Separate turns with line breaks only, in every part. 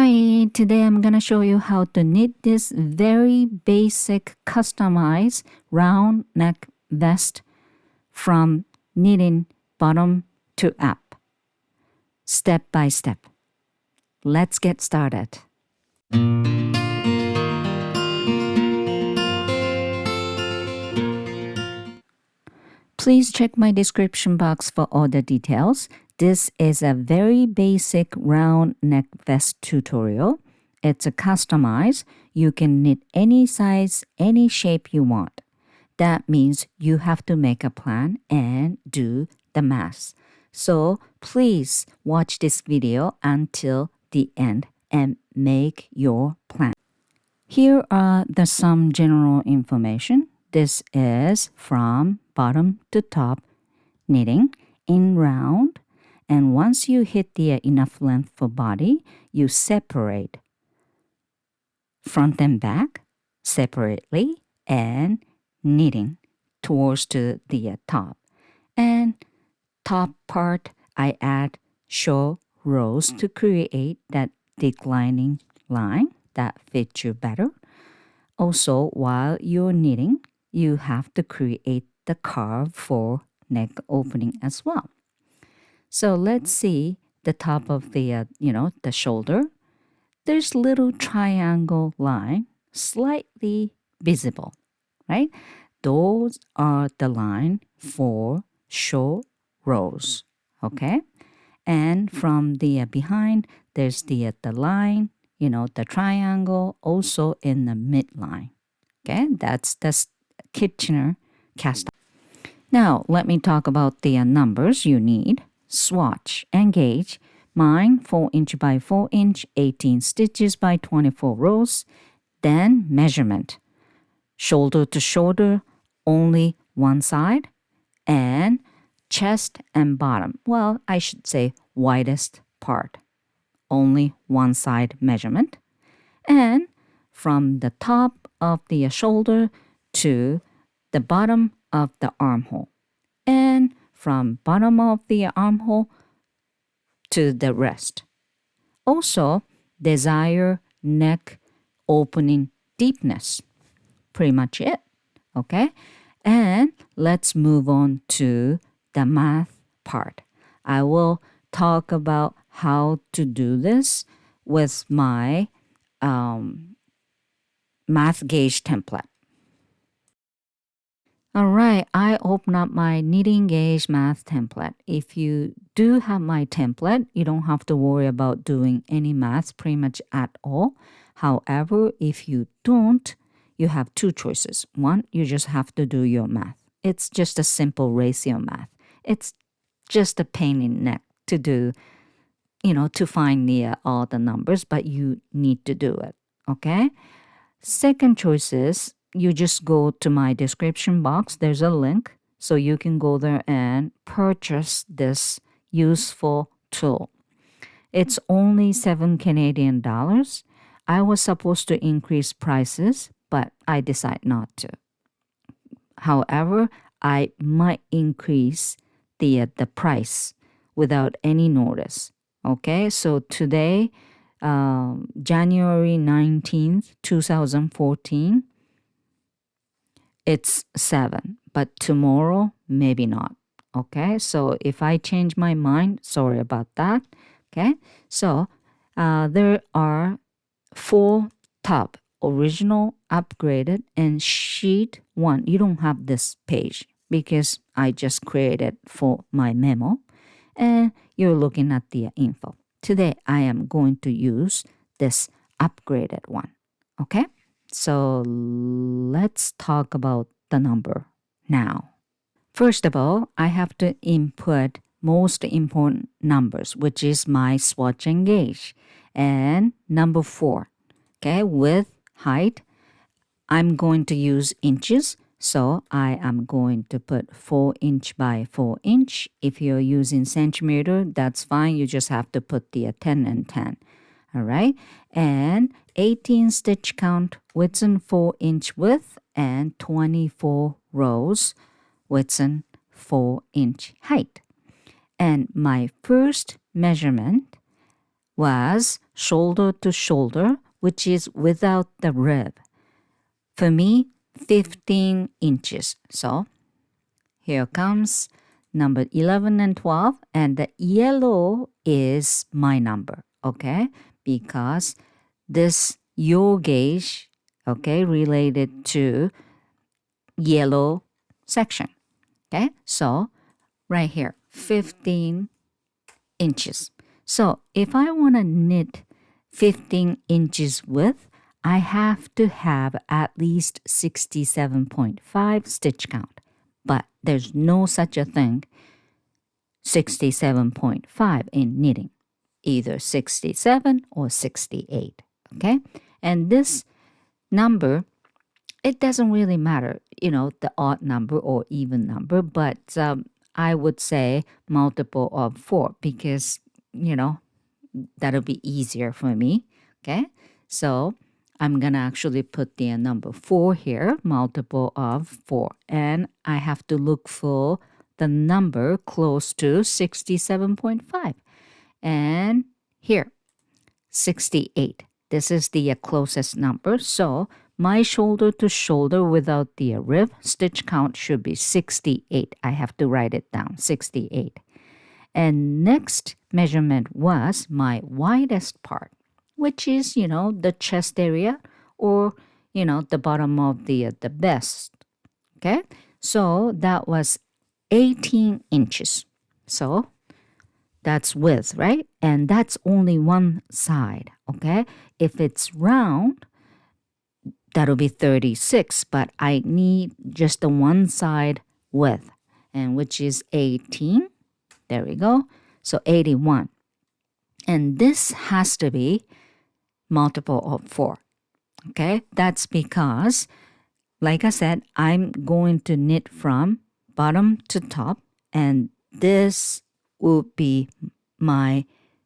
Hi, today I'm going to show you how to knit this very basic customized round neck vest from knitting bottom to up, step by step. Let's get started. Please check my description box for all the details. This is a very basic round neck vest tutorial. It's a customized. You can knit any size, any shape you want. That means you have to make a plan and do the math. So please watch this video until the end and make your plan. Here are some general information. This is from bottom to top knitting in round. And once you hit the enough length for body, you separate front and back separately and knitting towards the top. And top part, I add short rows to create that declining line that fits you better. Also, while you're knitting, you have to create the curve for neck opening as well. So let's see the top of the shoulder. There's little triangle line slightly visible, right? Those are the line for short rows, okay? And from the behind, there's the line, the triangle also in the midline, okay? That's the Kitchener cast. Now, let me talk about the numbers you need. Swatch and gauge. Mine 4 inch by 4 inch, 18 stitches by 24 rows. Then measurement. Shoulder to shoulder, only one side. And chest and bottom. Well, I should say widest part. Only one side measurement. And from the top of the shoulder to the bottom of the armhole. And from bottom of the armhole to the rest. Also, desired neck opening deepness. Pretty much it, okay? And let's move on to the math part. I will talk about how to do this with my math gauge template. All right, I open up my knitting gauge math template. If you do have my template, you don't have to worry about doing any math pretty much at all. However, if you don't, you have two choices. One, you just have to do your math. It's just a simple ratio math. It's just a pain in the neck to do, to find all the numbers, but you need to do it, okay? Second choice is you just go to my description box. There's a link, so you can go there and purchase this useful tool. It's only $7 Canadian. I was supposed to increase prices, but I decided not to. However, I might increase the price without any notice. Okay, so today, January 19th, 2014, it's 7, but tomorrow, maybe not. Okay, so if I change my mind, sorry about that. Okay, so there are 4 top, original, upgraded, and sheet 1. You don't have this page because I just created for my memo. And you're looking at the info. Today, I am going to use this upgraded one. Okay? So let's talk about the number now. First of all, I have to input most important numbers, which is my swatch and gauge. And number 4, okay, with height, I'm going to use inches. So I am going to put 4 inch by 4 inch. If you're using centimeter, that's fine. You just have to put the 10 and 10. All right. And 18 stitch count, width and 4 inch width, and 24 rows, width and 4 inch height. And my first measurement was shoulder to shoulder, which is without the rib. For me, 15 inches. So here comes number 11 and 12, and the yellow is my number, okay? Because this yaw gauge, okay, related to yellow section, okay? So right here, 15 inches. So if I want to knit 15 inches width, I have to have at least 67.5 stitch count. But there's no such a thing, 67.5 in knitting, either 67 or 68, okay? And this number, it doesn't really matter, the odd number or even number, but I would say multiple of 4 because, that'll be easier for me, okay? So I'm going to actually put the number 4 here, multiple of 4. And I have to look for the number close to 67.5. And here, 68. This is the closest number. So my shoulder to shoulder without the rib stitch count should be 68. I have to write it down, 68. And next measurement was my widest part, which is, the chest area or, the bottom of the vest. Okay, so that was 18 inches. So that's width, right? And that's only one side, okay? If it's round, that'll be 36, but I need just the one side width, and which is 18. There we go. So 81. And this has to be multiple of 4. Okay? That's because, like I said, I'm going to knit from bottom to top, and this would be my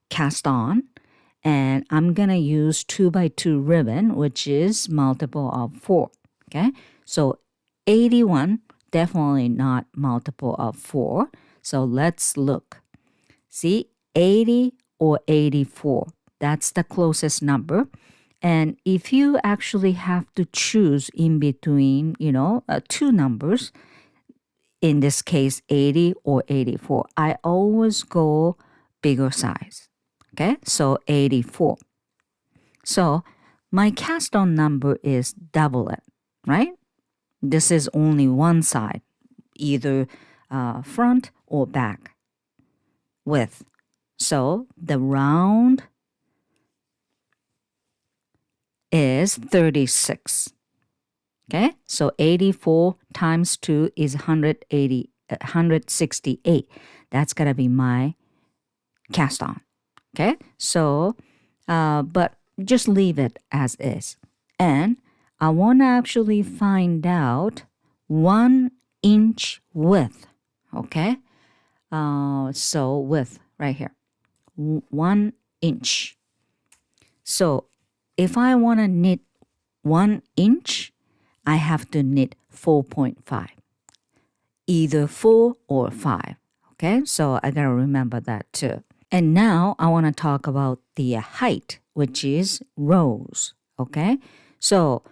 cast on, and I'm gonna use 2x2 ribbon, which is multiple of 4. Okay, so 81, definitely not multiple of 4. So let's look. See, 80 or 84, that's the closest number. And if you actually have to choose in between, two numbers, in this case 80 or 84, I always go bigger size. Okay, so 84. So my cast on number is double it, right? This is only one side, either front or back width. So the round is 36. Okay, so 84 times 2 is 168. That's going to be my cast on. Okay, so, but just leave it as is. And I want to actually find out 1 inch width. Okay, so width right here, 1 inch. So if I want to knit 1 inch, I have to knit 4.5, either 4 or 5. Okay, so I gotta remember that too. And now I want to talk about the height, which is rows. Okay, so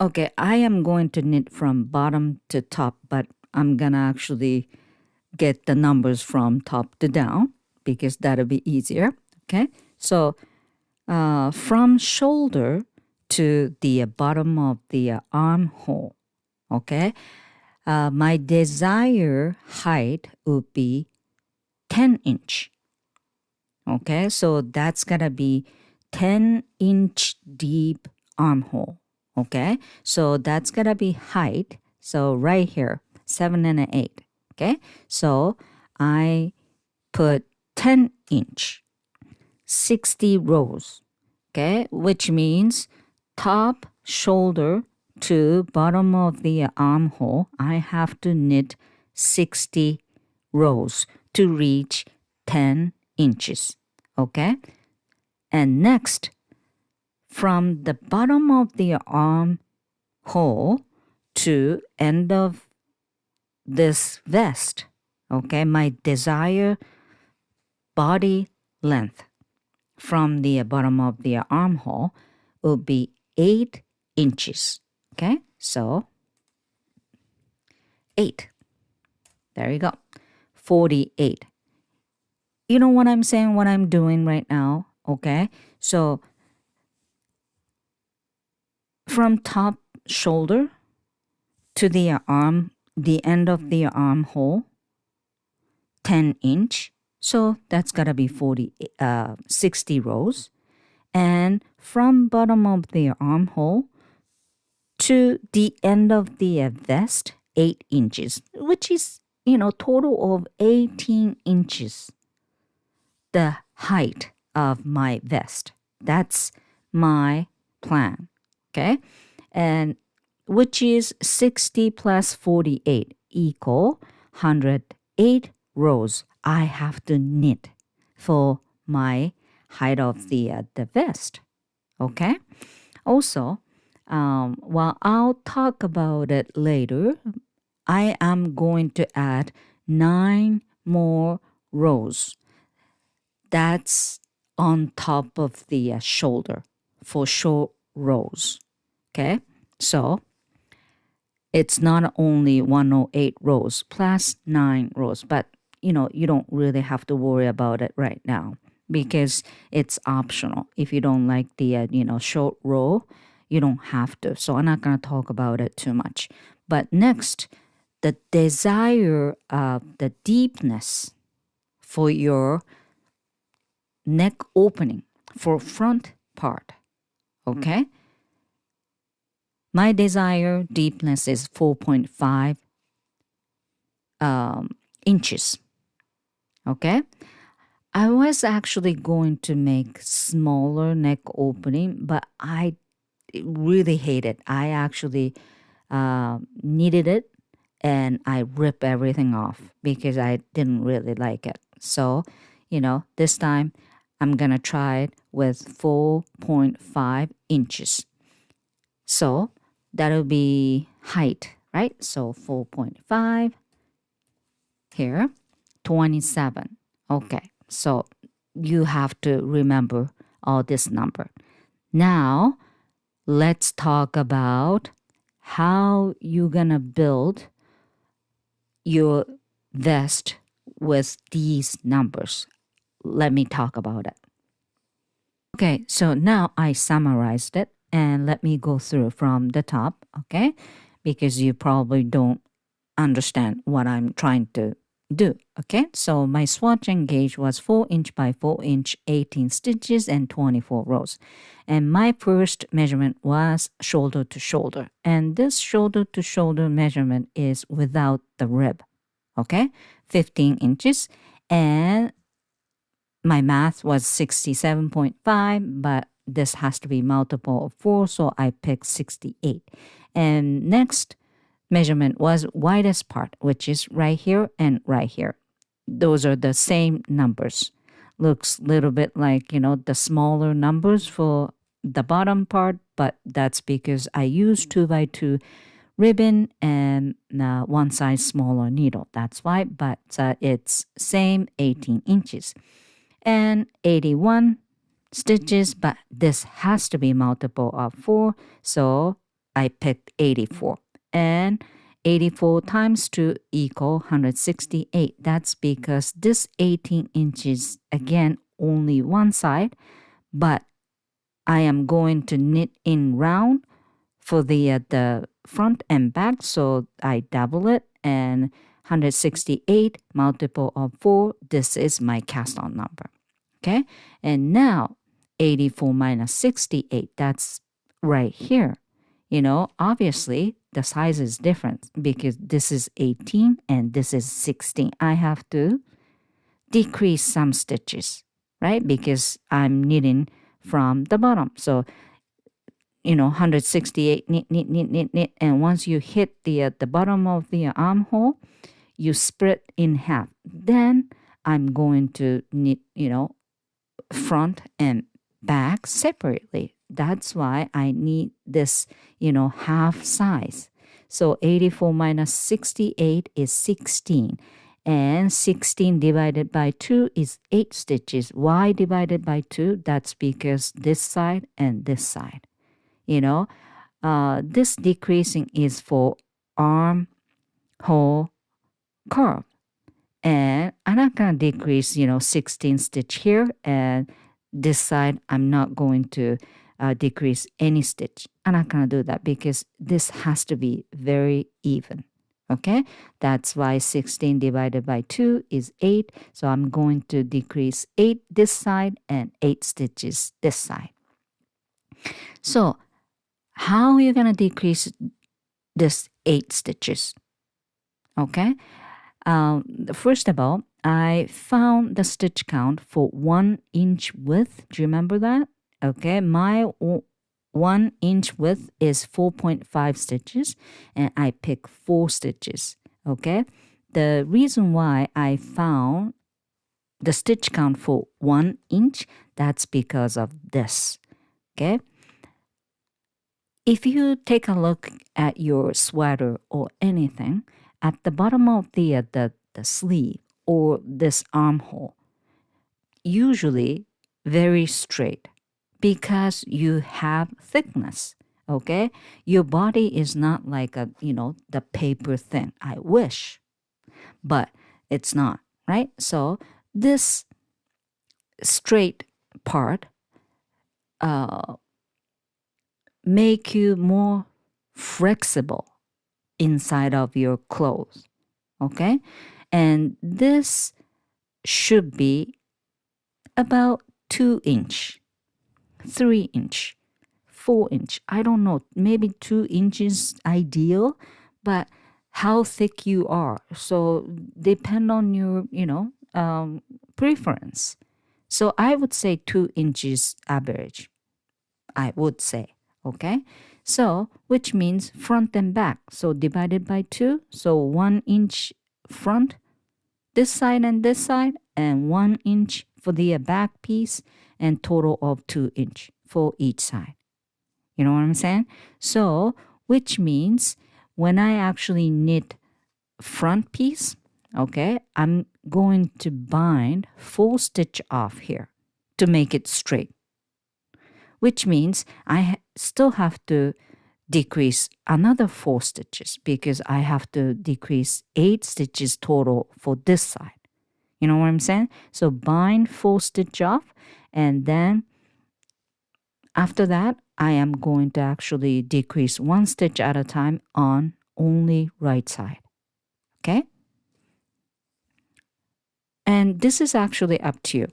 okay, I am going to knit from bottom to top, but I'm gonna actually get the numbers from top to down because that'll be easier. Okay, so from shoulder to the bottom of the armhole, okay, my desired height would be 10 inch. Okay, so that's gonna be 10 inch deep armhole. Okay, so that's gonna be height. So right here, 7 and an 8. Okay, so I put 10 inch, 60 rows. Okay, which means top shoulder to bottom of the armhole, I have to knit 60 rows to reach 10 inches. Okay, and next, from the bottom of the armhole to end of this vest, okay, my desired body length from the bottom of the armhole will be 8 inches. Okay, so 8. There you go. 48. You know what I'm saying, what I'm doing right now? Okay, so from top shoulder to the arm, the end of the armhole, 10 inch. So that's got to be 60 rows. And from bottom of the armhole to the end of the vest, 8 inches, which is, total of 18 inches. The height of my vest. That's my plan. Okay? And which is 60 plus 48 equal 108 rows I have to knit for my height of the vest. Okay? Also, while I'll talk about it later, I am going to add 9 more rows. That's on top of the shoulder for short rows. Okay? So it's not only 108 rows plus 9 rows, but you don't really have to worry about it right now because it's optional. If you don't like the short row, you don't have to. So I'm not going to talk about it too much. But next, the desire of the deepness for your neck opening for front part. Okay? My desire deepness is 4.5 inches. Okay? I was actually going to make smaller neck opening, but I really hate it. I actually needed it and I ripped everything off because I didn't really like it. So, this time I'm going to try it with 4.5 inches. So that'll be height, right? So 4.5 here, 27. Okay, so you have to remember all this number. Now, let's talk about how you're going to build your vest with these numbers. Let me talk about it. Okay, so now I summarized it and let me go through from the top, okay? Because you probably don't understand what I'm trying to do, okay? So my swatching gauge was 4 inch by 4 inch, 18 stitches and 24 rows. And my first measurement was shoulder to shoulder. And this shoulder to shoulder measurement is without the rib, okay? 15 inches. And my math was 67.5, but this has to be multiple of 4, so I picked 68. And next measurement was widest part, which is right here and right here. Those are the same numbers. Looks a little bit like, the smaller numbers for the bottom part, but that's because I used 2x2 ribbon and one size smaller needle. That's why, but it's same 18 inches. And 81 stitches, but this has to be multiple of 4, so I picked 84. And 84 times 2 equal 168. That's because this 18 inches, again, only one side, but I am going to knit in round for the front and back, so I double it, and 168 multiple of 4, this is my cast on number. Okay, and now 84 minus 68, that's right here. Obviously the size is different because this is 18 and this is 16. I have to decrease some stitches, right? Because I'm knitting from the bottom. So 168, knit, and once you hit the bottom of the armhole, you split in half. Then I'm going to knit, front and back separately. That's why I need this, half size. So 84 minus 68 is 16. And 16 divided by 2 is 8 stitches. Why divided by 2? That's because this side and this side. You know, this decreasing is for armhole curve. And I'm not going to decrease, 16 stitch here. And this side, I'm not going to decrease any stitch. I'm not going to do that because this has to be very even. Okay, that's why 16 divided by 2 is 8. So I'm going to decrease 8 this side and 8 stitches this side. So how are you going to decrease this 8 stitches? Okay, first of all, I found the stitch count for 1 inch width. Do you remember that? Okay, my 1 inch width is 4.5 stitches, and I pick 4 stitches. Okay, the reason why I found the stitch count for 1 inch, that's because of this. Okay, if you take a look at your sweater or anything, at the bottom of the sleeve or this armhole, usually very straight because you have thickness. Okay, your body is not like the paper thin. I wish, but it's not, right? So this straight part make you more flexible inside of your clothes. Okay, and this should be about 2 inch, 3 inch, 4 inch. I don't know, maybe 2 inches ideal, but how thick you are. So depend on your, preference. So I would say 2 inches average, I would say. Okay, so which means front and back. So divided by 2, so 1 inch front, this side and this side, and 1 inch for the back piece, and total of 2 inch for each side. You know what I'm saying? So which means when I actually knit front piece, okay, I'm going to bind 4 stitch off here to make it straight, which means I still have to decrease another 4 stitches because I have to decrease 8 stitches total for this side. You know what I'm saying? So bind 4 stitch off, and then after that, I am going to actually decrease 1 stitch at a time on only right side. Okay? And this is actually up to you.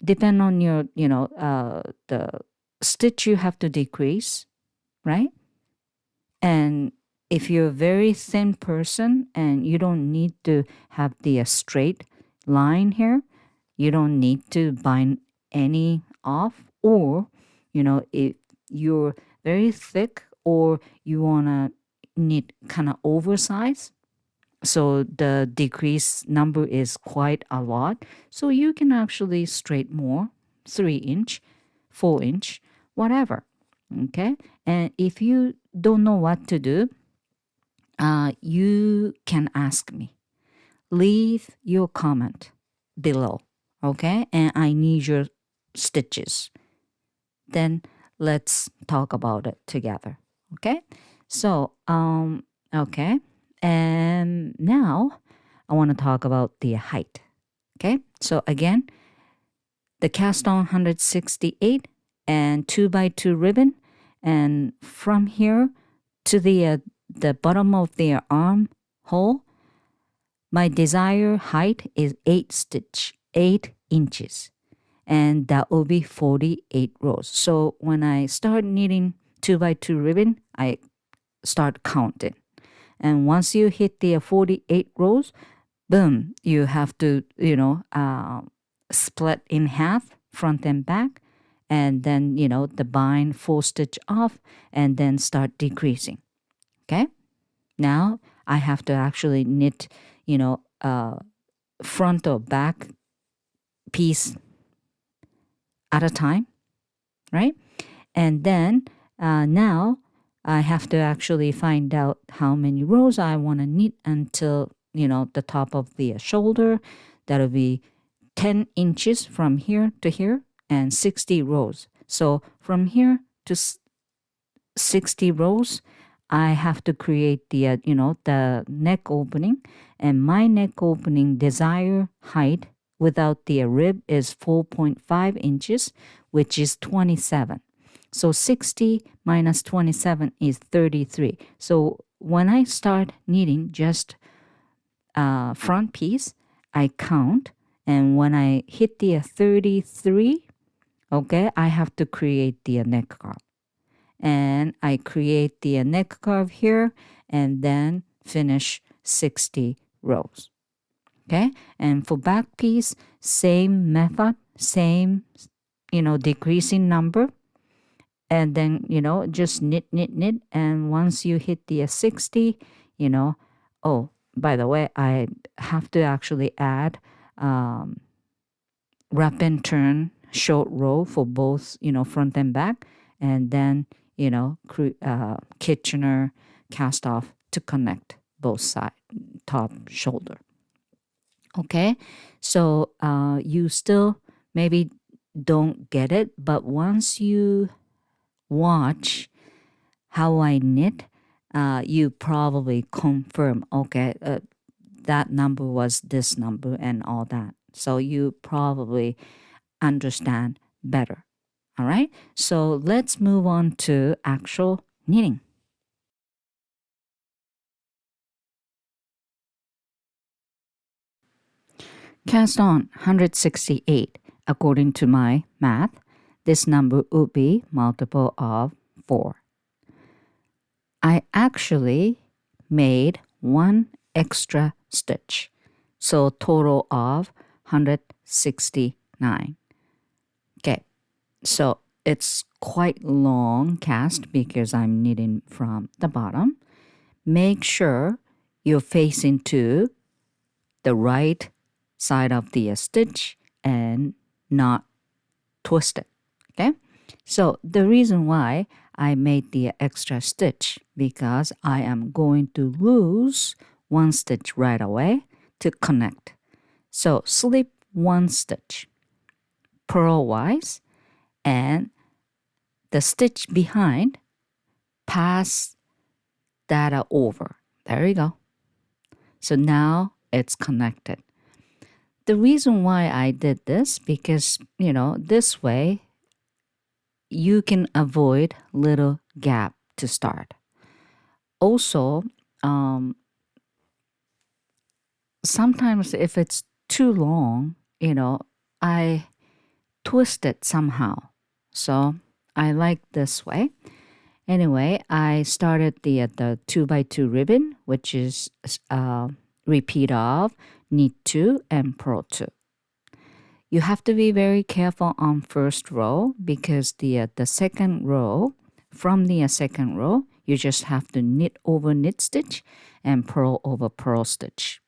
Depend on your, the stitch you have to decrease, right? And if you're a very thin person and you don't need to have the straight line here, you don't need to bind any off. Or, if you're very thick or you want to knit kind of oversized, so the decrease number is quite a lot. So you can actually straight more, 3 inch, 4 inch, whatever. Okay. And if you don't know what to do, you can ask me. Leave your comment below. Okay. And I need your stitches. Then let's talk about it together. Okay. So, okay. And now I want to talk about the height. Okay, so again, the cast on 168 and 2x2 ribbon, and from here to the bottom of the armhole, my desired height is 8 inches, and that will be 48 rows. So when I start knitting 2x2 ribbon, I start counting. And once you hit the 48 rows, boom, you have to, split in half, front and back, and then, the bind 4 stitch off, and then start decreasing. Okay? Now I have to actually knit, front or back piece at a time, right? And then now I have to actually find out how many rows I want to knit until the top of the shoulder. That'll be 10 inches from here to here and 60 rows. So from here to 60 rows, I have to create the, the neck opening, and my neck opening desired height without the rib is 4.5 inches, which is 27. So 60 minus 27 is 33. So when I start knitting just front piece, I count, and when I hit the 33, okay, I have to create the neck curve. And I create the neck curve here and then finish 60 rows. Okay, and for back piece, same method, same, decreasing number. And then, just knit, and once you hit the 60, oh, by the way, I have to actually add wrap and turn short row for both, front and back, and then, Kitchener cast off to connect both side, top, shoulder. Okay, so you still maybe don't get it, but once you watch how I knit, you probably confirm, okay, that number was this number and all that. So you probably understand better. All right, so let's move on to actual knitting. Cast on 168. According to my math, this number would be multiple of 4. I actually made one extra stitch, so total of 169. Okay, so it's quite long cast because I'm knitting from the bottom. Make sure you're facing to the right side of the stitch and not twist it. Okay, so the reason why I made the extra stitch because I am going to lose one stitch right away to connect. So slip one stitch purlwise, and the stitch behind, pass that over. There you go. So now it's connected. The reason why I did this, because, this way you can avoid little gap to start. Also, sometimes if it's too long, I twist it somehow. So I like this way. Anyway, I started the 2x2 ribbon, which is repeat of knit 2 and purl 2. You have to be very careful on first row because the second row, from the second row, you just have to knit over knit stitch and purl over purl stitch.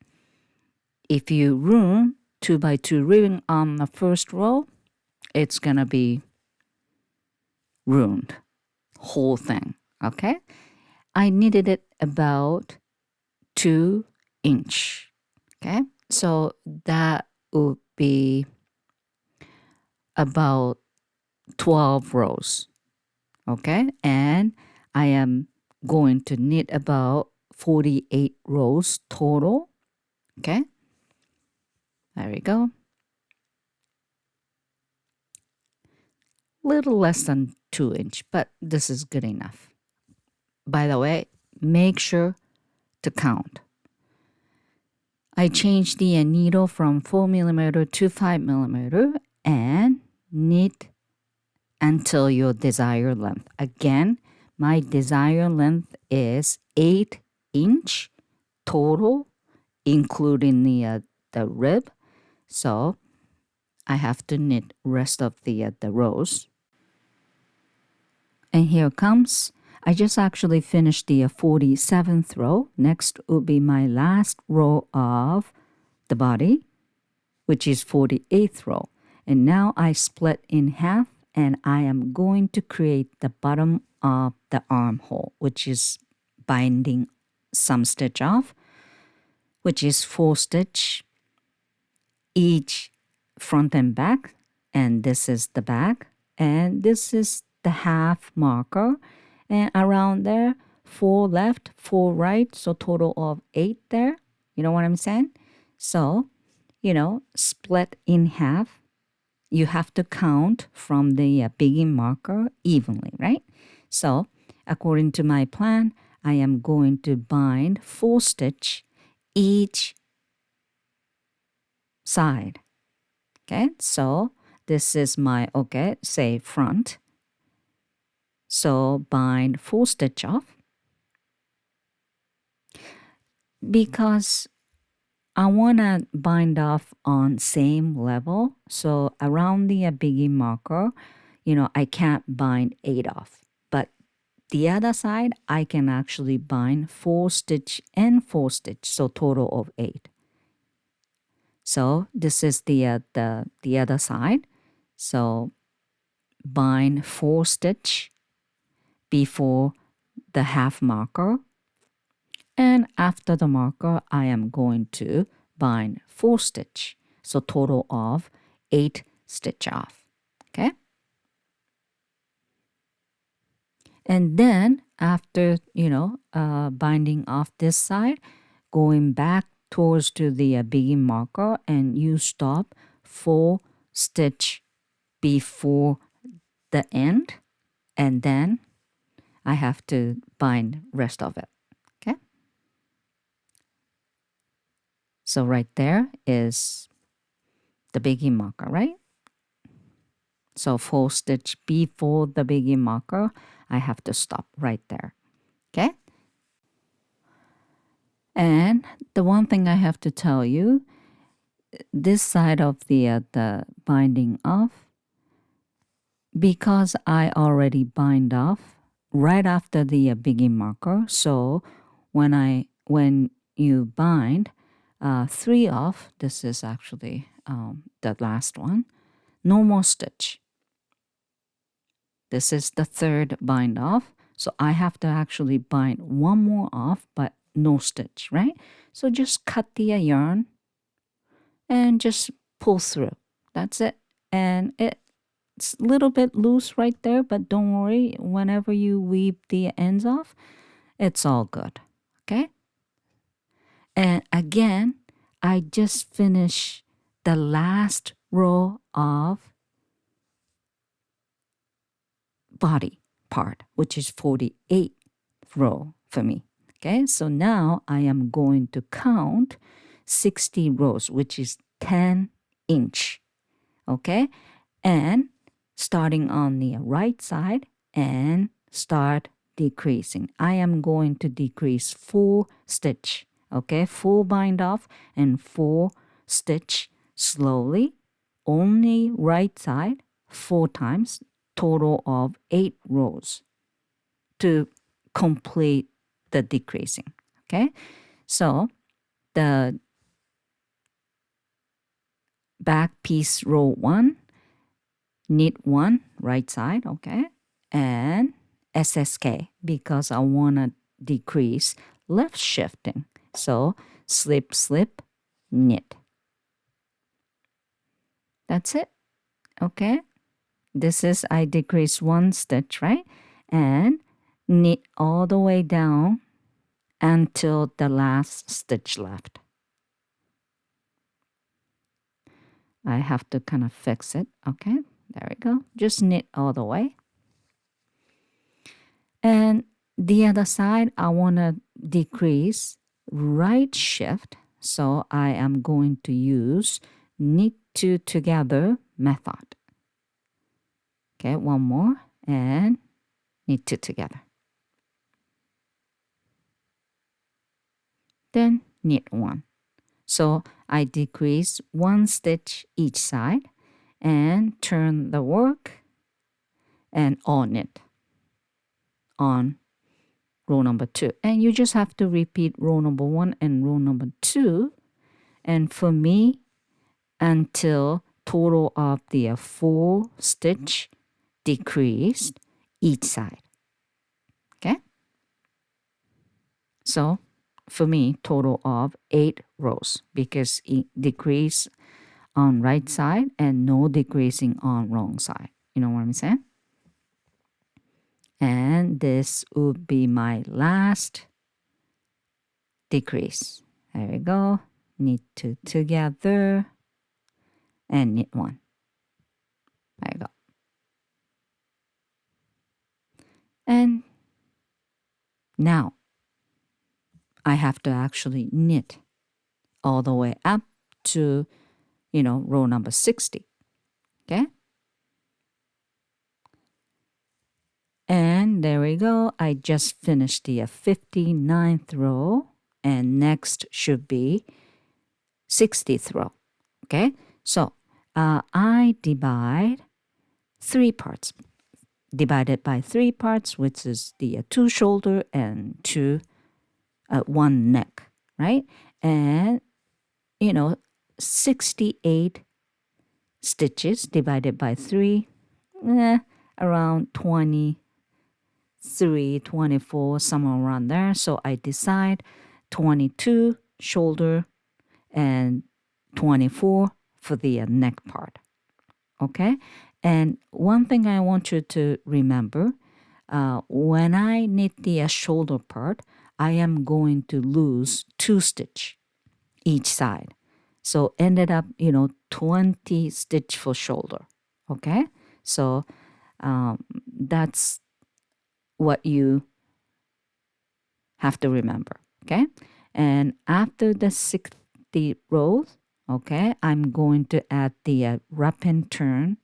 If you ruin 2x2 ribbon on the first row, it's gonna be ruined, whole thing. Okay, I knitted it about 2 inch. Okay, so that would be about 12 rows. Okay, and I am going to knit about 48 rows total. Okay, there we go. Little less than 2 inch, but this is good enough. By the way, make sure to count. I changed the needle from 4mm to 5mm and knit until your desired length. Again, my desired length is 8 inch total, including the rib. So I have to knit rest of the rows. And here comes. I just actually finished the 47th row. Next will be my last row of the body, which is 48th row. And now I split in half, and I am going to create the bottom of the armhole, which is binding some stitch off. which is 4 stitch each front and back, and this is the back, and this is the half marker, and around there 4 left, 4 right, so total of 8 there. You know what I'm saying? So, split in half. You have to count from the begin marker evenly, right? So, according to my plan, I am going to bind 4 stitch each side. Okay, so this is my, say front. So bind 4 stitch off. Because I want to bind off on same level. So around the begin marker, I can't bind 8 off. But the other side, I can actually bind 4 stitch and 4 stitch. So total of 8. So this is the other side. So bind 4 stitch before the half marker, and after the marker I am going to bind 4 stitch, so total of 8 stitch off. Okay, and then after binding off this side, going back towards to the begin marker, and you stop 4 stitch before the end, and then I have to bind rest of it. Okay, so right there is the begin marker, right? So 4 stitch before the begin marker, I have to stop right there. Okay, and the one thing I have to tell you, this side of the binding off, because I already bind off right after the begin marker. So when you bind 3 off, this is actually the last one, no more stitch. This is the third bind off. So I have to actually bind 1 more off, but no stitch, right? So just cut the yarn and just pull through. That's it. And it's a little bit loose right there, but don't worry. Whenever you weave the ends off, it's all good. Okay? And again, I just finished the last row of body part, which is 48th row for me. Okay, so now I am going to count 60 rows, which is 10 inch. Okay, and starting on the right side and start decreasing. I am going to decrease 4 stitch. Okay, 4 bind off and 4 stitch slowly, only right side 4 times, total of 8 rows to complete the decreasing. Okay, so the back piece row 1, knit 1 right side, okay, and SSK because I want to decrease left shifting. So slip, slip, knit. That's it. Okay, this is I decrease 1 stitch, right, and knit all the way down until the last stitch left. I have to kind of fix it. Okay, there we go. Just knit all the way. And the other side, I want to decrease right shift. So I am going to use knit 2 together method. Okay, one more and knit 2 together. Then knit 1. So I decrease 1 stitch each side and turn the work and all knit on row number 2. And you just have to repeat row number 1 and row number 2. And for me, until total of the 4 stitch decreased each side. Okay? So for me, total of 8 rows because it decrease on right side and no decreasing on wrong side. You know what I'm saying? And this would be my last decrease. There we go. Knit 2 together and knit 1. There you go. And now I have to actually knit all the way up to, row number 60. Okay? And there we go. I just finished the 59th row, and next should be 60th row. Okay? So I divide 3 parts. Divided by 3 parts, which is the 2 shoulder and 1 neck, right? And 68 stitches divided by 3, around 23, 24, somewhere around there. So I decide 22 shoulder and 24 for the neck part. Okay? And one thing I want you to remember, when I knit the shoulder part, I am going to lose 2 stitch each side. So ended up, 20 stitch for shoulder. Okay? So that's what you have to remember. Okay? And after the 60 rows, okay, I'm going to add the wrap and turn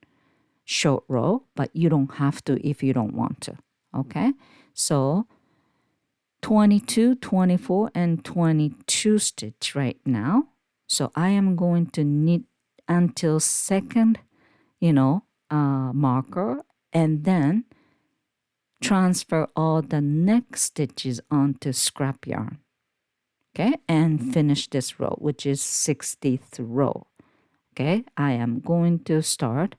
short row, but you don't have to if you don't want to. Okay? So 22, 24, and 22 stitch right now. So I am going to knit until second, marker, and then transfer all the neck stitches onto scrap yarn. Okay, and finish this row, which is 60th row. Okay, I am going to start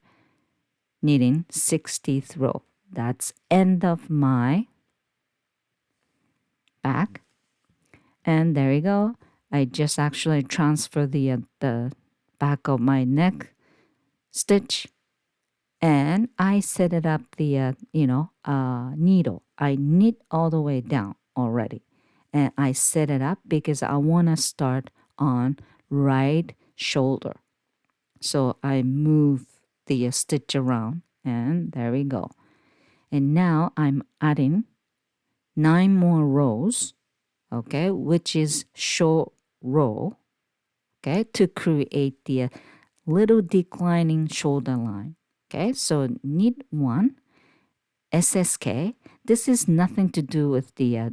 knitting 60th row. That's end of my back. And there you go. I just actually transfer the back of my neck stitch, and I set it up the needle. I knit all the way down already, and I set it up because I want to start on right shoulder. So I move the stitch around, and there we go. And now I'm adding 9 more rows, okay, which is short row, okay, to create the little declining shoulder line. Okay, so knit 1, SSK. This is nothing to do with the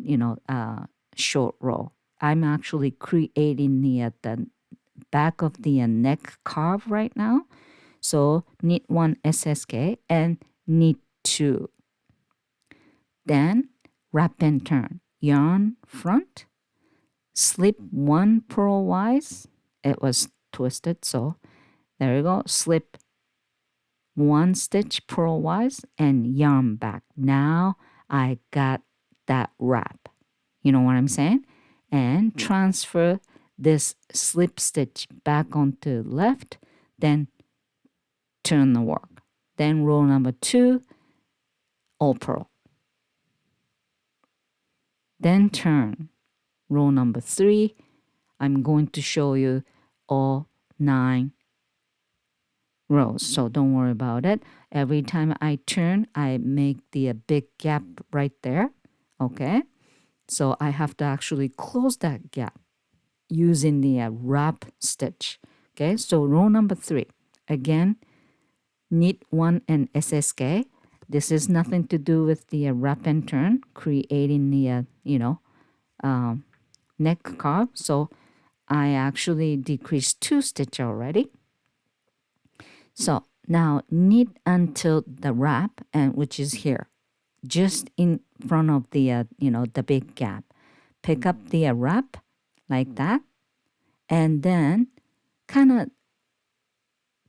short row. I'm actually creating the back of the neck carve right now. So knit 1 SSK and knit 2. Then wrap and turn. Yarn front, slip 1 purlwise. It was twisted, so there you go. Slip 1 stitch purlwise and yarn back. Now I got that wrap. You know what I'm saying? And transfer this slip stitch back onto left, then turn the work. Then row number 2, all purl. Then turn. Row number 3, I'm going to show you all 9 rows, so don't worry about it. Every time I turn, I make the big gap right there. Okay, so I have to actually close that gap using the wrap stitch. Okay, so row number 3, again, knit 1 and SSK. This is nothing to do with the wrap and turn, creating the neck carve. So I actually decreased 2 stitch already. So now knit until the wrap, and which is here, just in front of the the big gap. Pick up the wrap like that, and then kind of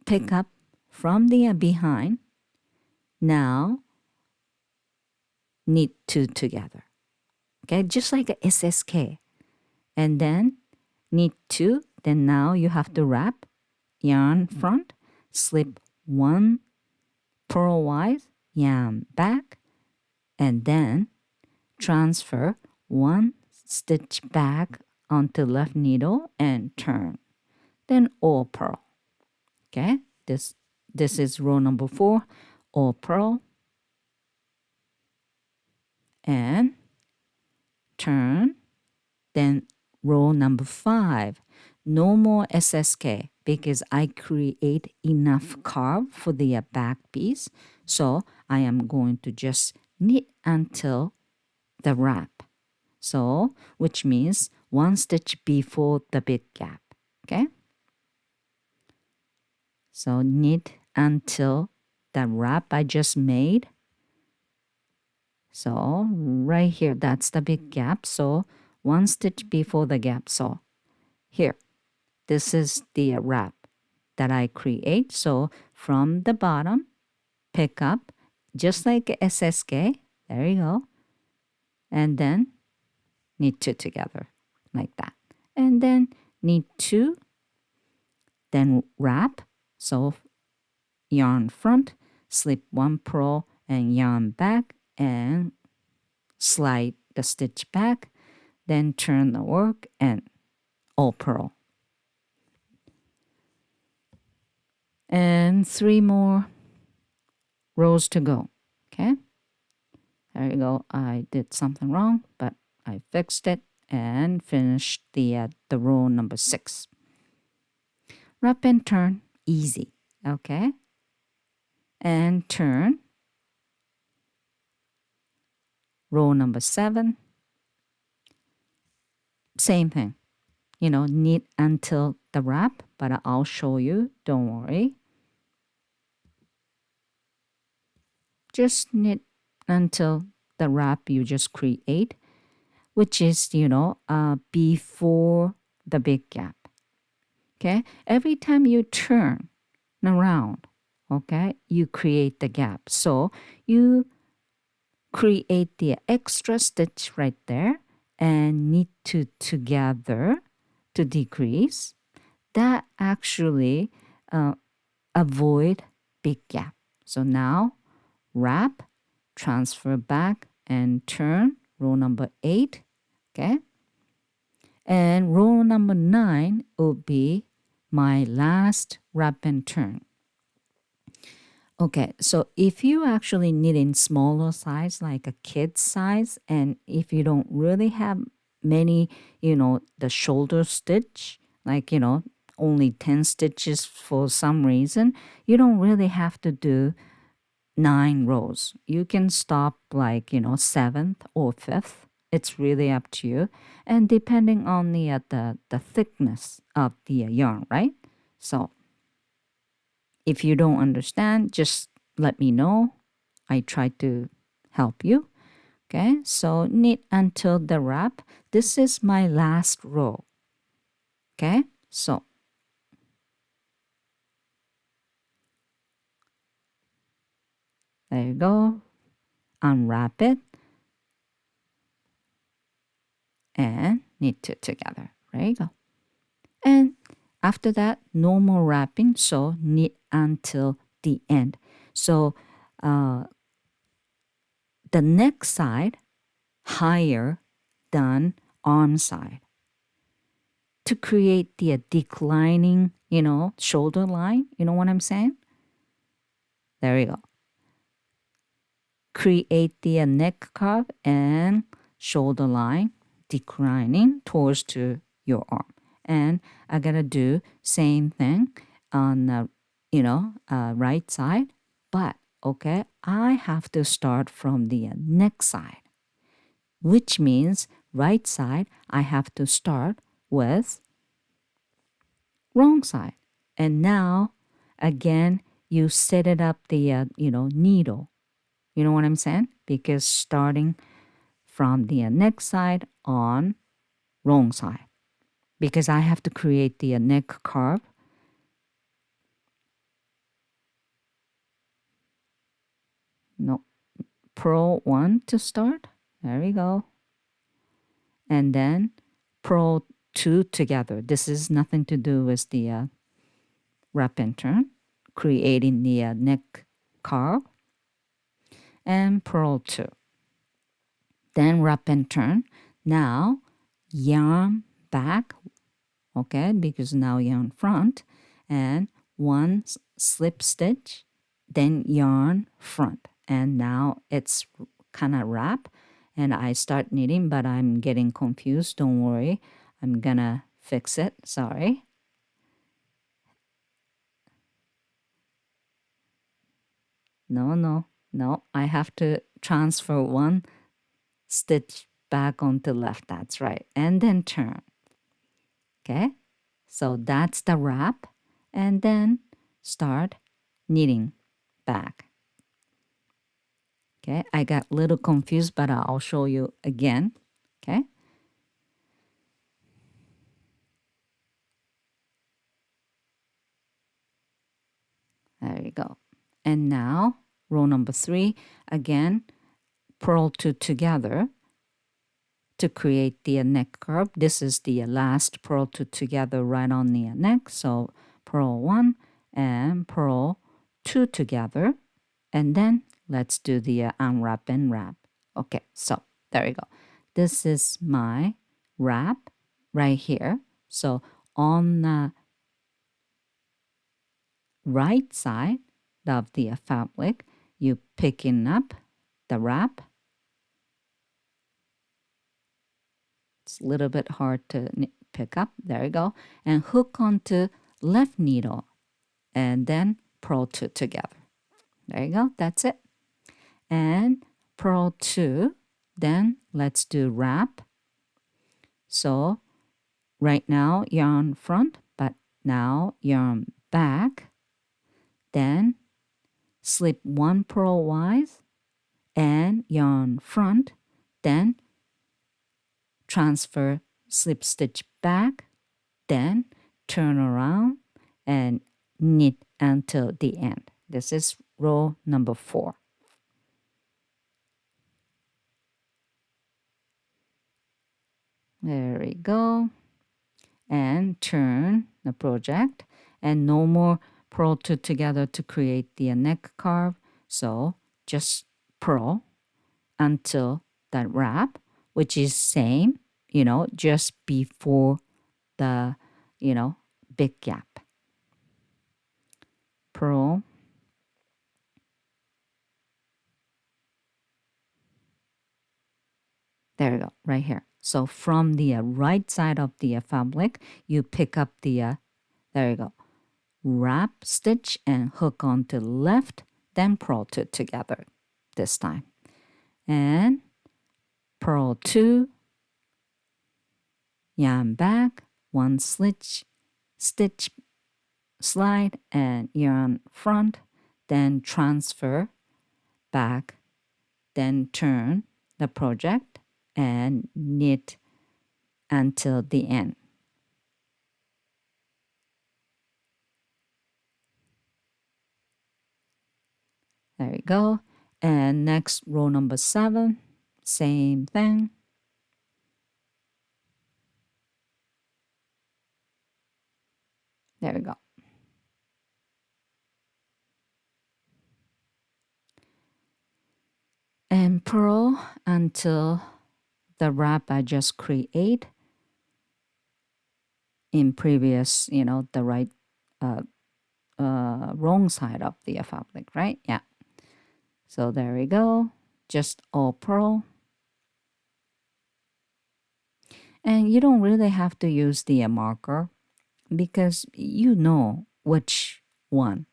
pick up from the behind. Now knit 2 together. Okay, just like a SSK. and then knit 2. Then now you have to wrap, yarn front, slip 1 purlwise, yarn back, and then transfer 1 stitch back onto left needle and turn. Then all purl. Okay, this is row number 4, all purl, and turn. Then row number 5, no more SSK because I create enough curve for the back piece. So I am going to just knit until the wrap. So which means 1 stitch before the big gap. Okay. So knit until the wrap I just made. So right here, that's the big gap. So 1 stitch before the gap. So here, this is the wrap that I create. So from the bottom, pick up just like SSK. There you go. And then knit 2 together like that. And then knit 2, then wrap. So yarn front, slip 1 purl and yarn back and slide the stitch back, then turn the work and all purl. And 3 more rows to go. Okay, there you go. I did something wrong, but I fixed it and finished the row number 6. Wrap and turn, easy. Okay, and turn. Row number 7, same thing. You know, knit until the wrap, but I'll show you. Don't worry. Just knit until the wrap you just create, which is, before the big gap. Okay, every time you turn around, okay, you create the gap. So you create the extra stitch right there and knit two together to decrease. That actually avoid big gap. So now wrap, transfer back and turn, row number 8. Okay, and row number 9 will be my last wrap and turn. Okay, so if you actually knit in smaller size, like a kid size, and if you don't really have many, the shoulder stitch, like, only 10 stitches for some reason, you don't really have to do 9 rows. You can stop like, 7th or 5th. It's really up to you. And depending on the thickness of the yarn, right? So if you don't understand, just let me know. I try to help you. Okay, so knit until the wrap. This is my last row. Okay, so there you go. Unwrap it and knit two together. There you go. And after that, no more wrapping. So knit until the end. So the neck side higher than arm side to create the declining, shoulder line. You know what I'm saying? There you go. Create the neck curve and shoulder line declining towards to your arm. And I gotta do same thing on the, right side. But, okay, I have to start from the neck side, which means right side, I have to start with wrong side. And now, again, you set it up the, needle. You know what I'm saying? Because starting from the neck side on wrong side. Because I have to create the neck curve. No, purl 1 to start. There we go. And then purl 2 together. This is nothing to do with the wrap and turn, creating the neck curve, and purl 2. Then wrap and turn. Now yarn back, okay, because now yarn front, and one slip stitch, then yarn front, and now it's kind of wrap, and I start knitting, but I'm getting confused. Don't worry, I'm gonna fix it. Sorry. No, I have to transfer one stitch back onto left. That's right, and then turn. Okay, so that's the wrap, and then start knitting back. Okay, I got a little confused, but I'll show you again. Okay, there you go. And now row number 3, again, purl 2 together to create the neck curve. This is the last purl 2 together right on the neck. So purl 1 and purl 2 together, and then let's do the unwrap and wrap. Okay, so there you go. This is my wrap right here. So on the right side of the fabric, you picking up the wrap. It's a little bit hard to pick up. There you go. And hook onto left needle and then purl 2 together. There you go. That's it. And purl 2. Then let's do wrap. So right now yarn front, but now yarn back. Then slip 1 purlwise and yarn front. Then transfer slip stitch back. Then turn around and knit until the end. This is row number 4. There we go. And turn the project, and no more purl 2 together to create the neck curve. So just purl until that wrap, which is same, just before the, big gap. Purl. There you go, right here. So from the right side of the fabric, you pick up the, there you go, wrap stitch and hook onto left, then purl 2 together this time. And purl 2, yarn back, 1 stitch, slide, and yarn front, then transfer back, then turn the project and knit until the end. There you go. And next, row number 7, same thing. There we go. And purl until the wrap I just create in previous, the right, wrong side of the fabric, right? Yeah. So there we go. Just all purl. And you don't really have to use the marker because you know which one,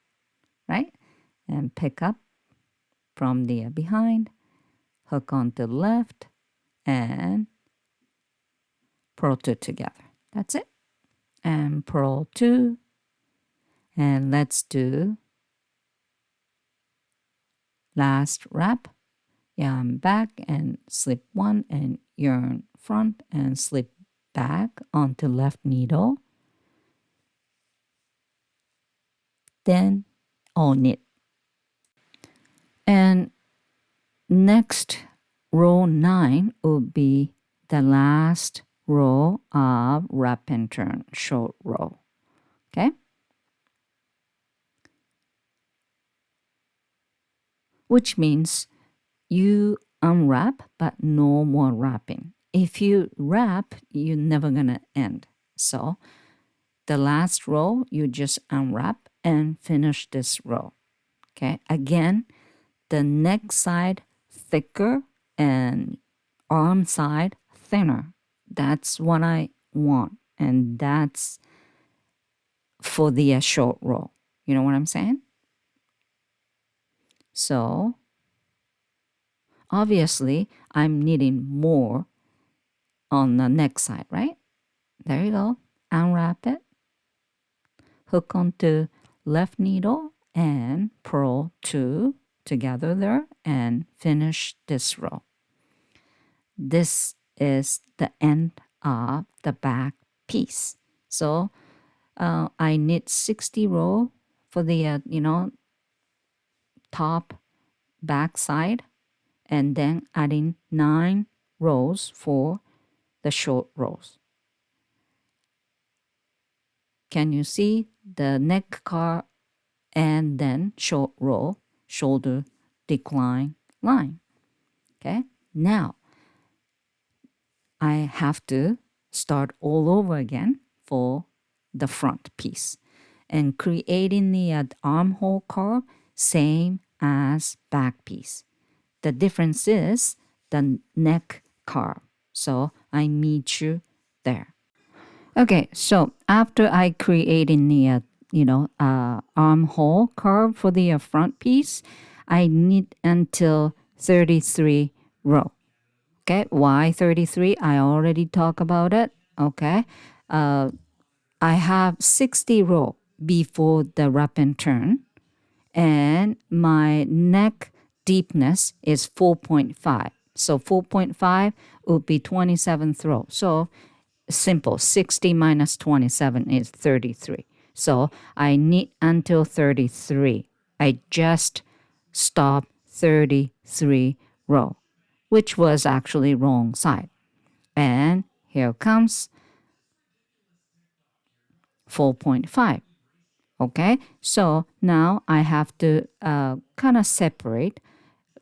right? And pick up from the behind, hook onto the left, and purl 2 together. That's it. And purl 2. And let's do last wrap. Yarn back and slip 1 and yarn front and slip back onto left needle. Then all knit. And next row 9 will be the last row of wrap and turn, short row. Okay? Which means you unwrap, but no more wrapping. If you wrap, you're never gonna end. So the last row, you just unwrap and finish this row. Okay, again, the neck side thicker and arm side thinner. That's what I want, and that's for the short row. You know what I'm saying? So obviously, I'm needing more on the neck side, right? There you go. Unwrap it, hook onto left needle and purl two together there and finish this row. This is the end of the back piece. So I knit 60 row for the top back side, and then adding 9 rows for the short rows. Can you see the neck car and then short row, shoulder decline line? Okay, now I have to start all over again for the front piece and creating the armhole curve same as back piece. The difference is the neck curve. So I meet you there. Okay, so after I created the armhole curve for the front piece, I knit until 33 row. Okay, why 33? I already talked about it. Okay, I have 60 row before the wrap and turn, and my neck deepness is 4.5. So 4.5 would be 27th row. So simple, 60 minus 27 is 33. So I knit until 33. I just stopped 33 row, which was actually wrong side. And here comes 4.5. Okay, so now I have to kind of separate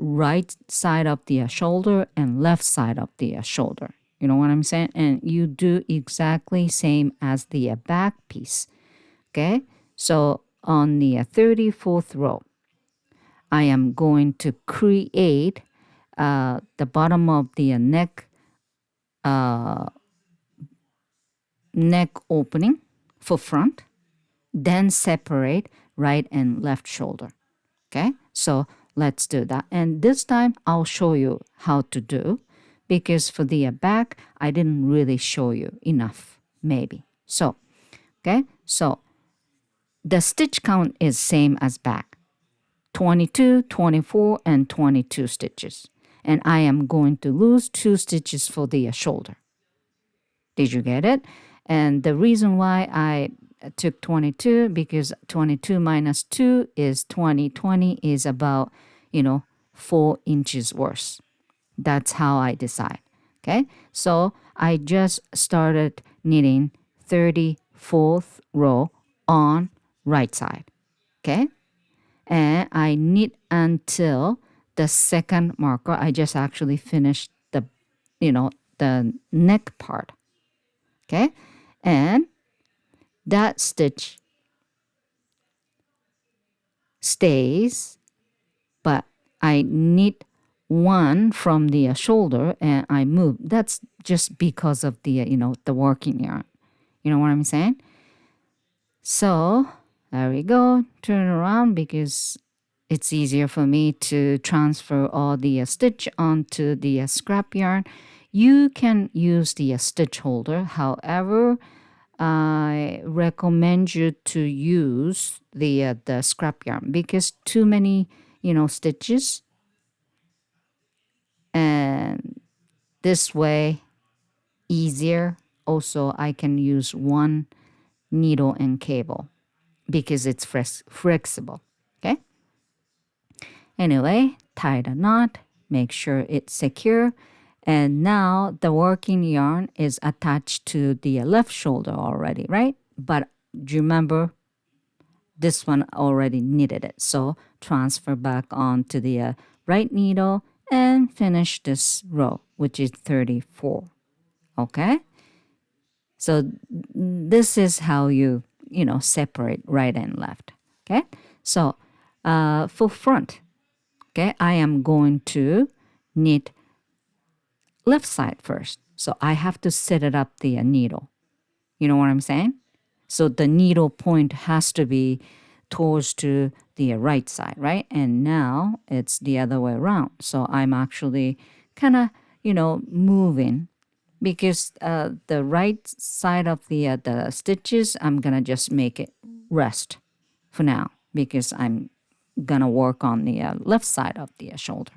right side of the shoulder and left side of the shoulder. You know what I'm saying? And you do exactly same as the back piece. Okay, so on the 34th row, I am going to create the bottom of the neck opening for front, then separate right and left shoulder. Okay, so let's do that. And this time I'll show you how to do, because for the back, I didn't really show you enough, maybe. So, okay, so the stitch count is same as back, 22, 24, and 22 stitches. And I am going to lose 2 stitches for the shoulder. Did you get it? And the reason why I took 22, because 22 minus 2 is 20. 20 is about, 4 inches worse. That's how I decide. Okay, so I just started knitting 34th row on right side. Okay, and I knit until the second marker. I just actually finished the neck part. Okay, and that stitch stays, but I knit one from the shoulder and I move. That's just because of the the working yarn. You know what I'm saying? So there we go. Turn around, because it's easier for me to transfer all the stitch onto the scrap yarn. You can use the stitch holder. However, I recommend you to use the scrap yarn, because too many stitches, and this way easier. Also, I can use one needle and cable because it's flexible. Okay. Anyway, tie the knot, make sure it's secure, And now the working yarn is attached to the left shoulder already, right? But do you remember this one already knitted it? So transfer back onto the right needle and finish this row, which is 34. Okay? So this is how you separate right and left. Okay? So for front, okay, I am going to knit left side first. So I have to set it up the needle. You know what I'm saying? So the needle point has to be towards to the right side, right? And now it's the other way around. So I'm actually kind of, moving because the right side of the stitches, I'm going to just make it rest for now because I'm going to work on the left side of the shoulder.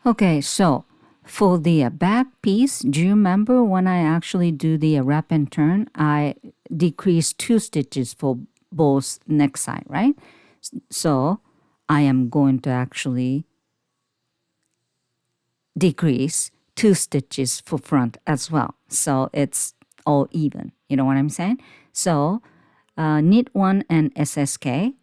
Okay, so for the back piece, do you remember when I actually do the wrap and turn, I decrease 2 stitches for both neck side, right? So I am going to actually decrease 2 stitches for front as well. So it's all even. You know what I'm saying? So knit 1 and SSK.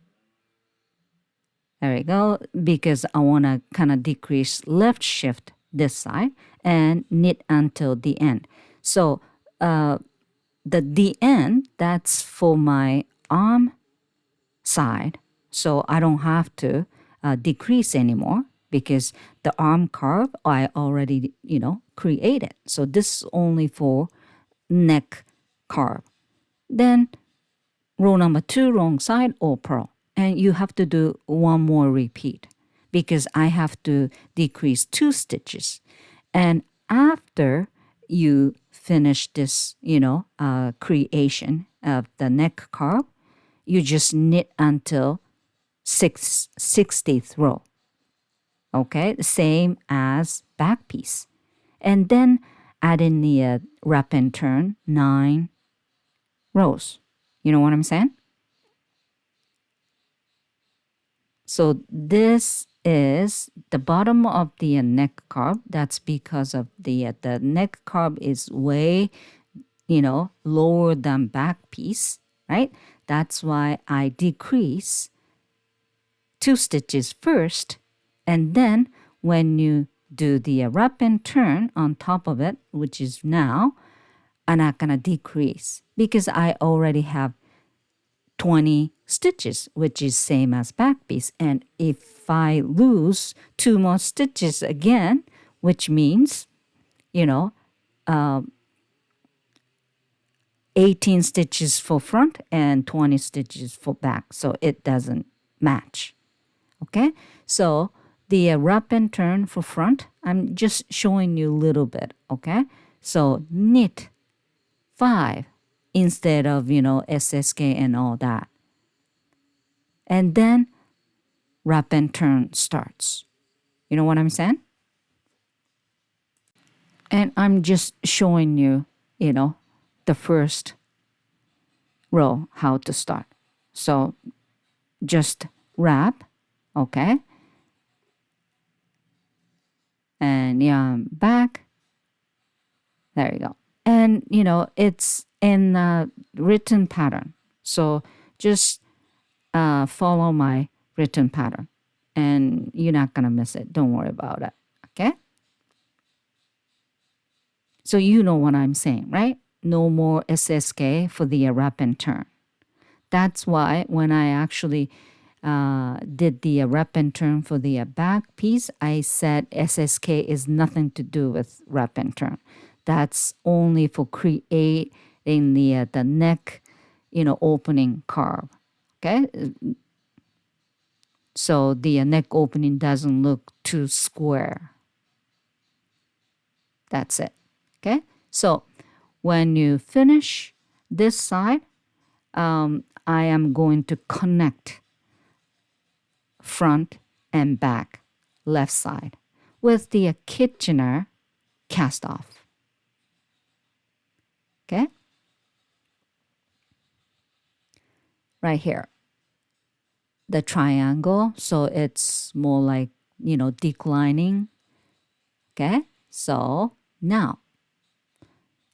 There we go. Because I want to kind of decrease left shift this side and knit until the end. So the end, that's for my arm side. So I don't have to decrease anymore because the arm curve I already, created. So this is only for neck curve. Then row number 2, wrong side or purl. And you have to do one more repeat because I have to decrease 2 stitches. And after you finish this, creation of the neck curve, you just knit until 60th row. Okay, same as back piece. And then add in the wrap and turn 9 rows. You know what I'm saying? So this is the bottom of the neck curve. That's because of the neck curve is way, lower than back piece, right? That's why I decrease 2 stitches first, and then when you do the wrap and turn on top of it, which is now, I'm not gonna decrease because I already have 20 stitches, which is same as back piece. And if I lose 2 more stitches again, which means, 18 stitches for front and 20 stitches for back. So it doesn't match. Okay, so the wrap and turn for front, I'm just showing you a little bit. Okay, so knit 5 instead of, SSK and all that. And then wrap and turn starts. You know what I'm saying? And I'm just showing you, the first row, how to start. So just wrap, okay? And yarn back. There you go. And, it's in a written pattern. So just follow my written pattern. And you're not going to miss it. Don't worry about it. Okay? So you know what I'm saying, right? No more SSK for the wrap and turn. That's why when I actually did the wrap and turn for the back piece, I said SSK is nothing to do with wrap and turn. That's only for creating the neck, opening curve. Okay? So the neck opening doesn't look too square. That's it. Okay? So when you finish this side, I am going to connect front and back left side with the Kitchener cast off. Okay? Right here. The triangle, so it's more like, declining. Okay? So Now,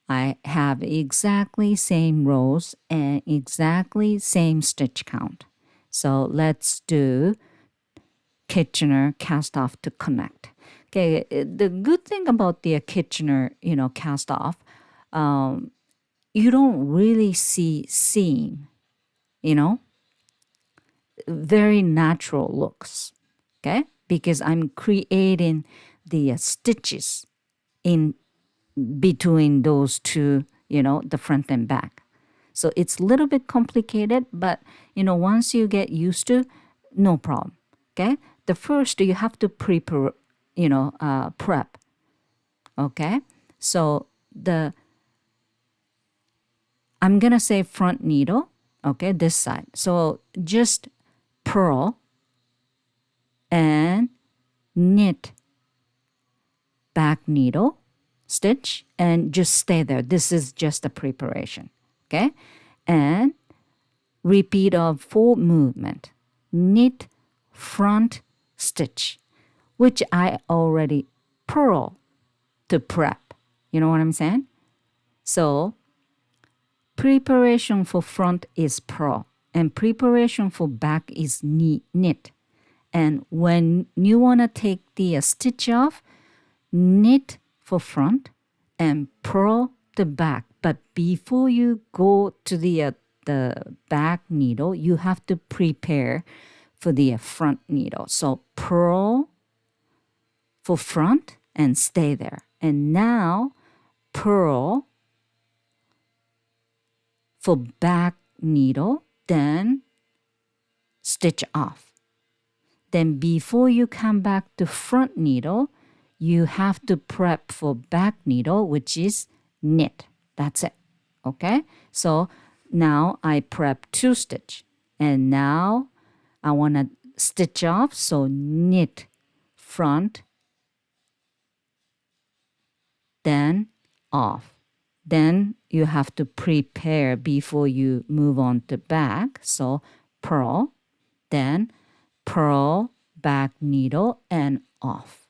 I have exactly same rows and exactly same stitch count. So let's do Kitchener cast off to connect. Okay, the good thing about the Kitchener, cast off, you don't really see seam, you know, very natural looks. Okay, because I'm creating the stitches in between those two, the front and back. So it's a little bit complicated, but once you get used to, no problem. Okay, the first you have to prepare, prep. Okay, so I'm gonna say front needle. Okay, this side. So just purl and knit back needle stitch and just stay there. This is just a preparation. Okay, and repeat of full movement. Knit front stitch, which I already purl to prep. You know what I'm saying? So preparation for front is purl and preparation for back is knit. And when you want to take the stitch off, knit for front and purl the back. But before you go to the back needle, you have to prepare for the front needle. So purl for front and stay there. And now purl for back needle, then stitch off. Then before you come back to front needle, you have to prep for back needle, which is knit. That's it. Okay? So now I prep 2 stitch. And now I want to stitch off. So knit front, then off. Then you have to prepare before you move on to back. So purl, then purl back needle and off.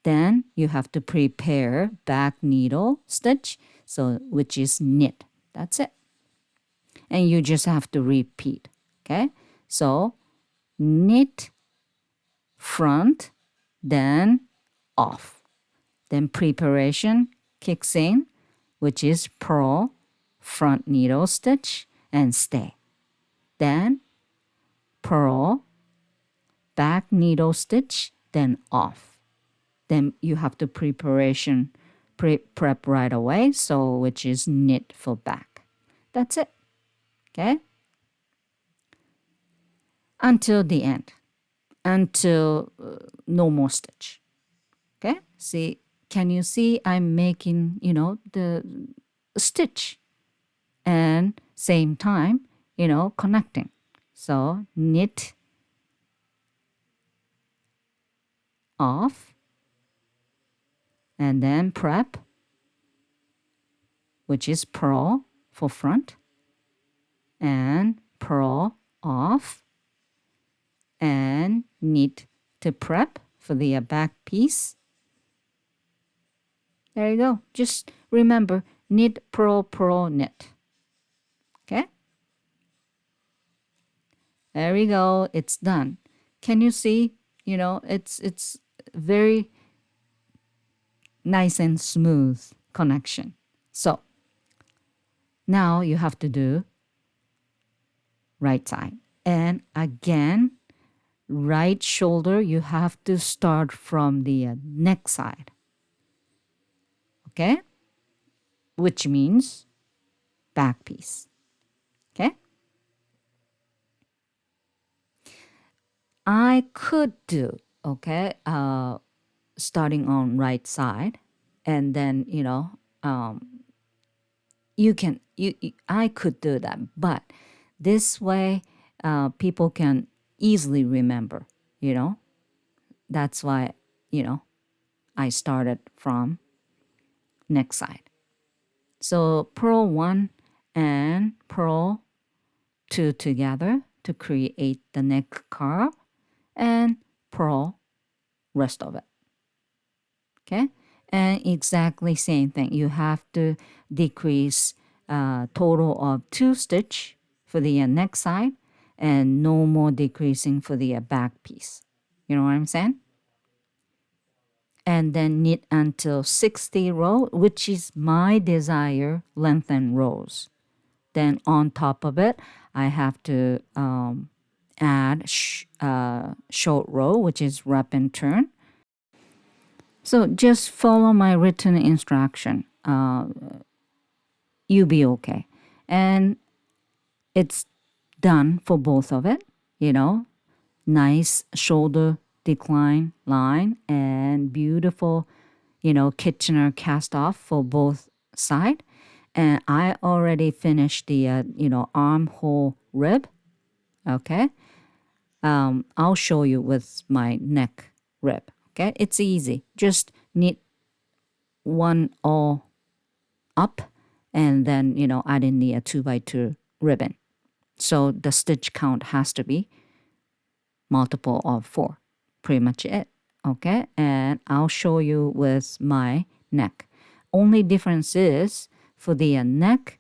Then you have to prepare back needle stitch, so which is knit. That's it. And you just have to repeat. Okay? So knit front, then off. Then preparation kicks in, which is purl front needle stitch and stay. Then purl back needle stitch, then off. Then you have to prep right away, so which is knit for back. That's it. Okay? Until the end. Until no more stitch. Okay? See, can you see I'm making, the stitch and same time, connecting. So knit off and then prep, which is purl for front and purl off and knit to prep for the back piece. There you go. Just remember, knit, purl, purl, knit. Okay? There we go. It's done. Can you see? It's very nice and smooth connection. So now you have to do right side. And again, right shoulder, you have to start from the neck side. Okay? Which means back piece. Okay? I could do, okay, starting on right side and then, I could do that, but this way people can easily remember, That's why, I started from next side. So purl 1 and purl 2 together to create the neck curve and purl rest of it. Okay? And exactly same thing. You have to decrease total of 2 stitch for the neck side and no more decreasing for the back piece. You know what I'm saying? And then knit until 60 row, which is my desire lengthen rows. Then on top of it, I have to add short row, which is wrap and turn. So just follow my written instruction. You'll be okay. And it's done for both of it, you know, nice shoulder decline line and beautiful, Kitchener cast off for both side. And I already finished the, armhole rib. Okay. I'll show you with my neck rib. Okay. It's easy. Just knit one all up and then, add in the 2x2 ribbon. So the stitch count has to be multiple of 4. Pretty much it. Okay. And I'll show you with my neck. Only difference is for the neck,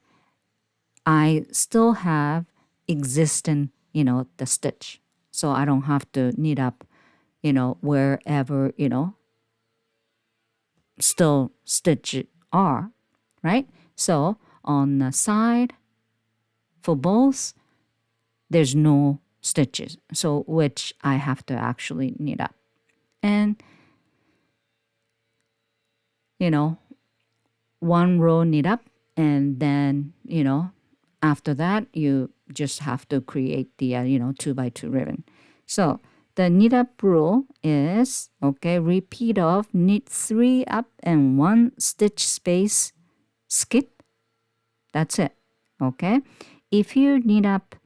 I still have existing, the stitch. So I don't have to knit up, wherever, still stitch are, right? So on the side for both, there's no stitches. So which I have to actually knit up. And, one row knit up and then, after that, you just have to create the, 2x2 ribbon. So the knit up rule is, okay, repeat of knit 3 up and 1 stitch space skip. That's it. Okay. If you knit up,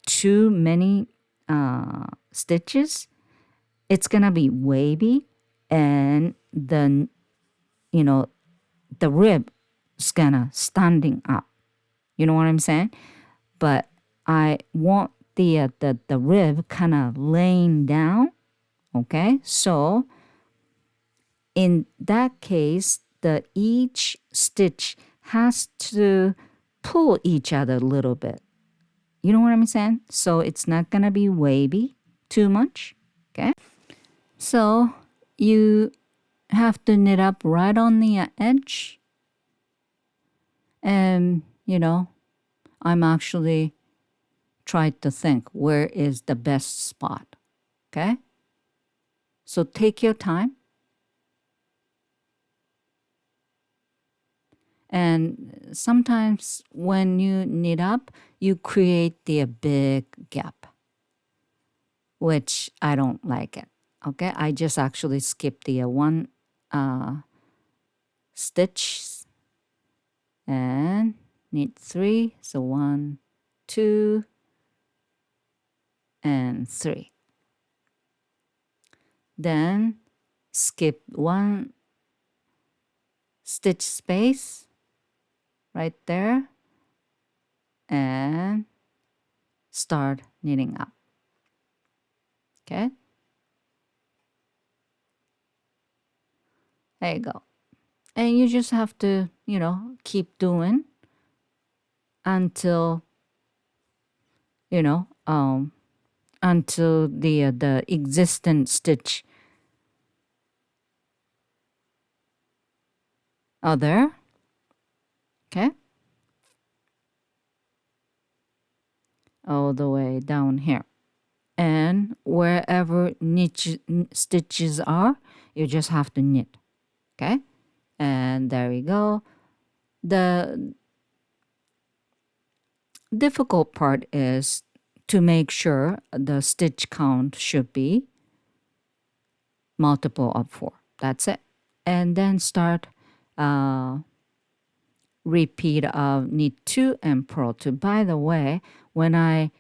too many stitches, it's going to be wavy and then, the rib is going to standing up. You know what I'm saying? But I want the rib kind of laying down. Okay. So in that case, each stitch has to pull each other a little bit. You know what I'm saying? So it's not going to be wavy too much. Okay. So you have to knit up right on the edge. And, I'm actually trying to think where is the best spot. Okay. So take your time. And sometimes when you knit up, you create the big gap, which I don't like it. Okay, I just actually skip the one stitch and knit 3. So 1, 2, and 3. Then skip 1 stitch space right there and start knitting up. Okay. There you go. And you just have to, keep doing until, until the existing stitch are there. Okay. All the way down here. And wherever stitches are, you just have to knit. Okay. And there we go. The difficult part is to make sure the stitch count should be multiple of 4. That's it. And then start repeat of knit 2 and purl 2. By the way, when I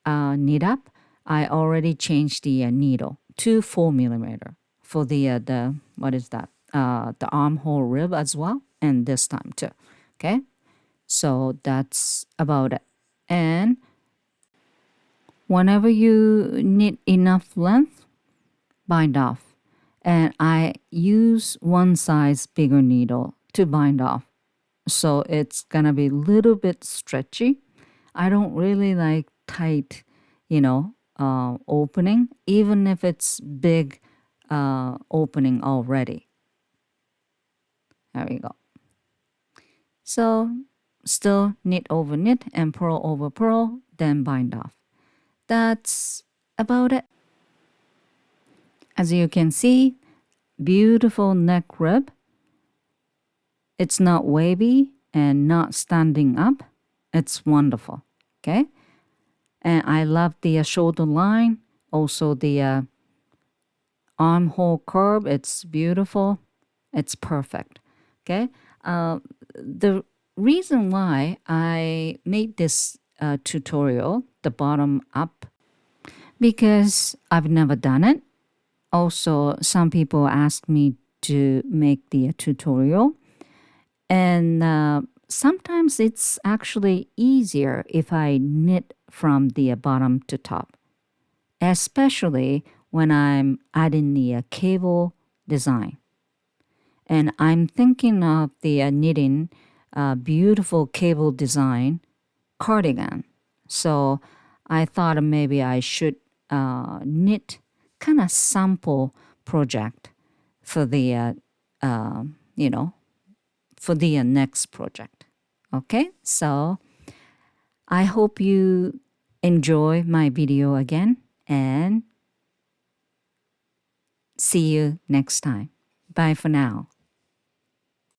knit up, I already changed the needle to 4 millimeter for the what is that? The armhole rib as well, and this time too. Okay, so that's about it. And whenever you knit enough length, bind off. and I use one size bigger needle to bind off. So it's gonna be a little bit stretchy. I don't really like tight, opening, even if it's big opening already. There we go. So still knit over knit and purl over purl, then bind off. That's about it. As you can see, beautiful neck rib. It's not wavy and not standing up. It's wonderful. Okay. And I love the shoulder line. Also the armhole curve. It's beautiful. It's perfect. Okay. The reason why I made this tutorial, the bottom up, because I've never done it. Also, some people ask me to make the tutorial, and sometimes it's actually easier if I knit from the bottom to top, especially when I'm adding the cable design. And I'm thinking of the knitting beautiful cable design cardigan. So I thought maybe I should knit kind of sample project for the for the next project. Okay, so I hope you enjoy my video again, and see you next time. Bye for now.